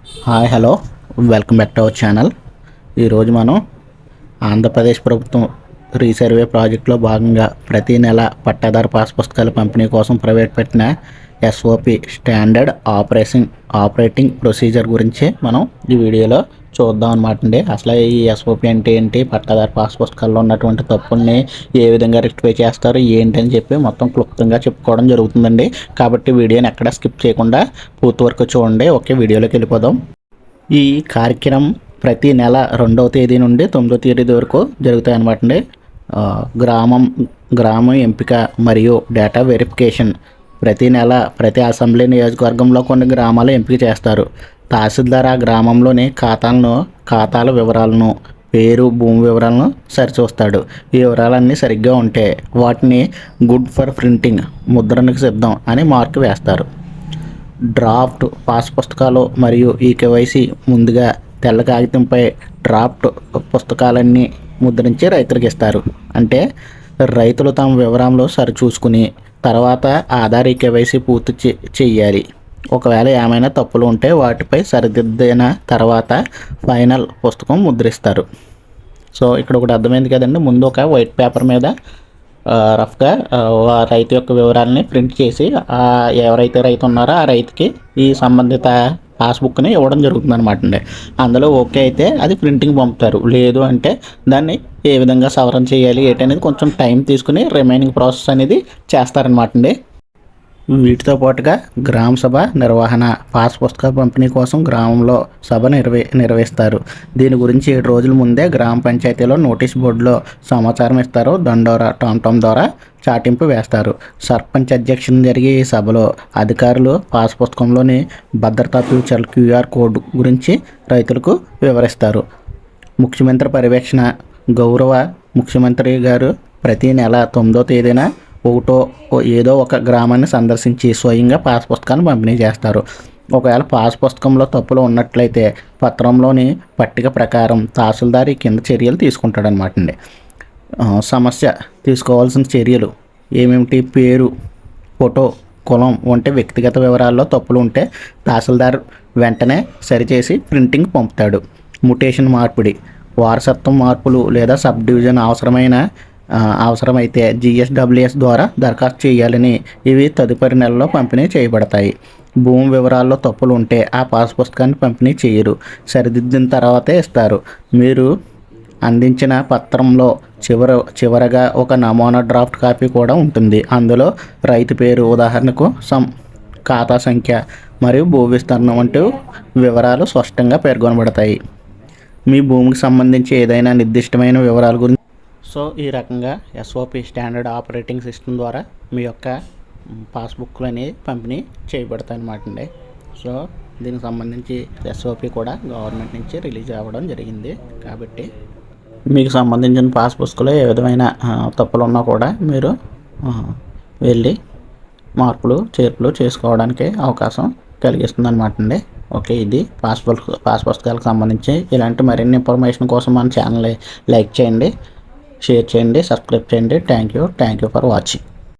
Hi hello welcome back to our channel. ఈరోజు మనం ఆంధ్రప్రదేశ్ ప్రభుత్వం రీసర్వే ప్రాజెక్టులో భాగంగా ప్రతి నెల పట్టాదారు పాస్ పుస్తకాల పంపిణీ కోసం ప్రవేశపెట్టిన ఎస్ఓపి స్టాండర్డ్ ఆపరేటింగ్ ప్రొసీజర్ గురించి మనం ఈ వీడియోలో చూద్దాం అనమాట అండి. అసలు ఈ ఎస్ఓపి అంటే ఏంటి, పట్టాదారు పాస్ పుస్తకాల్లో ఉన్నటువంటి తప్పుల్ని ఏ విధంగా రెక్టిఫై చేస్తారు ఏంటని చెప్పి మొత్తం క్లుప్తంగా చెప్పుకోవడం జరుగుతుందండి. కాబట్టి వీడియోని ఎక్కడ స్కిప్ చేయకుండా పూర్తి వరకు చూడండి. ఓకే, వీడియోలోకి వెళ్ళిపోదాం. ఈ కార్యక్రమం ప్రతి నెల 2వ తేదీ నుండి 9వ తేదీ వరకు జరుగుతాయి అన్నమాట అండి. గ్రామం ఎంపిక మరియు డేటా వెరిఫికేషన్ ప్రతి నెల ప్రతి అసెంబ్లీ నియోజకవర్గంలో కొన్ని గ్రామాలు ఎంపిక చేస్తారు. తహసీల్దార్ ఆ గ్రామంలోని ఖాతాల వివరాలను, పేరు, భూమి వివరాలను సరిచూస్తాడు. ఈ వివరాలన్నీ సరిగ్గా ఉంటే వాటిని గుడ్ ఫర్ ప్రింటింగ్, ముద్రణకు సిద్ధం అని మార్కు వేస్తారు. డ్రాఫ్ట్ పాస్ పుస్తకాలు మరియు ఈకేవైసీ ముందుగా తెల్ల కాగితంపై డ్రాఫ్ట్ పుస్తకాలన్నీ ముద్రించి రైతులకు ఇస్తారు. అంటే రైతులు తమ వివరాలు సరిచూసుకుని తర్వాత ఆధార్ ఈకేవైసీ పూర్తి చెయ్యాలి. ఒకవేళ ఏమైనా తప్పులు ఉంటే వాటిపై సరిదిద్దిన తర్వాత ఫైనల్ పుస్తకం ముద్రిస్తారు. సో ఇక్కడ ఒకటి అర్థమైంది కదండి. ముందు ఒక వైట్ పేపర్ మీద రఫ్గా రైతు యొక్క వివరాలని ప్రింట్ చేసి ఎవరైతే రైతు ఉన్నారో ఆ రైతుకి ఈ సంబంధిత పాస్బుక్ని ఇవ్వడం జరుగుతుంది అనమాట అండి. అందులో ఓకే అయితే అది ప్రింటింగ్ పంపుతారు. లేదు అంటే దాన్ని ఏ విధంగా సవరణ చేయాలి ఏంటనేది కొంచెం టైం తీసుకుని రిమైనింగ్ ప్రాసెస్ అనేది చేస్తారనమాట అండి. వీటితో పాటుగా గ్రామ సభ నిర్వహణ, పాస్ పుస్తకాల పంపిణీ కోసం గ్రామంలో సభ నిర్వహిస్తారు. దీని గురించి 7 రోజుల ముందే గ్రామ పంచాయతీలో నోటీస్ బోర్డులో సమాచారం ఇస్తారు. దండోరా టామ్ ద్వారా చాటింపు వేస్తారు. సర్పంచ్ అధ్యక్షతన జరిగే ఈ సభలో అధికారులు పాస్ పుస్తకంలోని భద్రతా ఫ్యూచర్ క్యూఆర్ కోడ్ గురించి రైతులకు వివరిస్తారు. ముఖ్యమంత్రి పర్యవేక్షణ గౌరవ ముఖ్యమంత్రి గారు ప్రతి నెల 9వ తేదీన ఏదో ఒక గ్రామాన్ని సందర్శించి స్వయంగా పాస్ పుస్తకాన్ని పంపిణీ చేస్తారు. ఒకవేళ పాస్ పుస్తకంలో తప్పులు ఉన్నట్లయితే పత్రంలోని పట్టిక ప్రకారం తహసీల్దార్ కింద చర్యలు తీసుకుంటాడనమాట అండి. సమస్య తీసుకోవాల్సిన చర్యలు ఏమేమిటి? పేరు, ఫోటో, కులం వంటి వ్యక్తిగత వివరాల్లో తప్పులు ఉంటే తహసీల్దార్ వెంటనే సరిచేసి ప్రింటింగ్ పంపుతాడు. మ్యుటేషన్ మార్పిడి, వారసత్వం మార్పులు లేదా సబ్ డివిజన్ అవసరమైతే GSWS ద్వారా దరఖాస్తు చేయాలని, ఇవి తదుపరి నెలలో పంపిణీ చేయబడతాయి. భూమి వివరాల్లో తప్పులు ఉంటే ఆ పాస్ పుస్తకాన్ని పంపిణీ చేయరు, సరిదిద్దిన తర్వాతే ఇస్తారు. మీరు అందించిన పత్రంలో చివరగా ఒక నమూనా డ్రాఫ్ట్ కాపీ కూడా ఉంటుంది. అందులో రైతు పేరు, ఉదాహరణకు ఖాతా సంఖ్య మరియు భూ విస్తరణ వంటి వివరాలు స్పష్టంగా పేర్కొనబడతాయి. మీ భూమికి సంబంధించి ఏదైనా నిర్దిష్టమైన వివరాల గురించి సో ఈ రకంగా ఎస్ఓపి స్టాండర్డ్ ఆపరేటింగ్ సిస్టమ్ ద్వారా మీ యొక్క పాస్బుక్లు అనేవి పంపిణీ చేయబడతాయి అన్నమాట అండి. సో దీనికి సంబంధించి ఎస్ఓపి కూడా గవర్నమెంట్ నుంచి రిలీజ్ అవ్వడం జరిగింది. కాబట్టి మీకు సంబంధించిన పాస్ పుస్తకంలో ఏ విధమైన తప్పులు ఉన్నా కూడా మీరు వెళ్ళి మార్పులు చేర్పులు చేసుకోవడానికి అవకాశం కలిగిస్తుంది అనమాట అండి. ఓకే, ఇది పాస్ పుస్తకాలకు సంబంధించి ఇలాంటి మరిన్ని ఇన్ఫర్మేషన్ కోసం మన ఛానల్ లైక్ చేయండి, షేర్ చేయండి, సబ్స్క్రైబ్ చేయండి. Thank you for watching.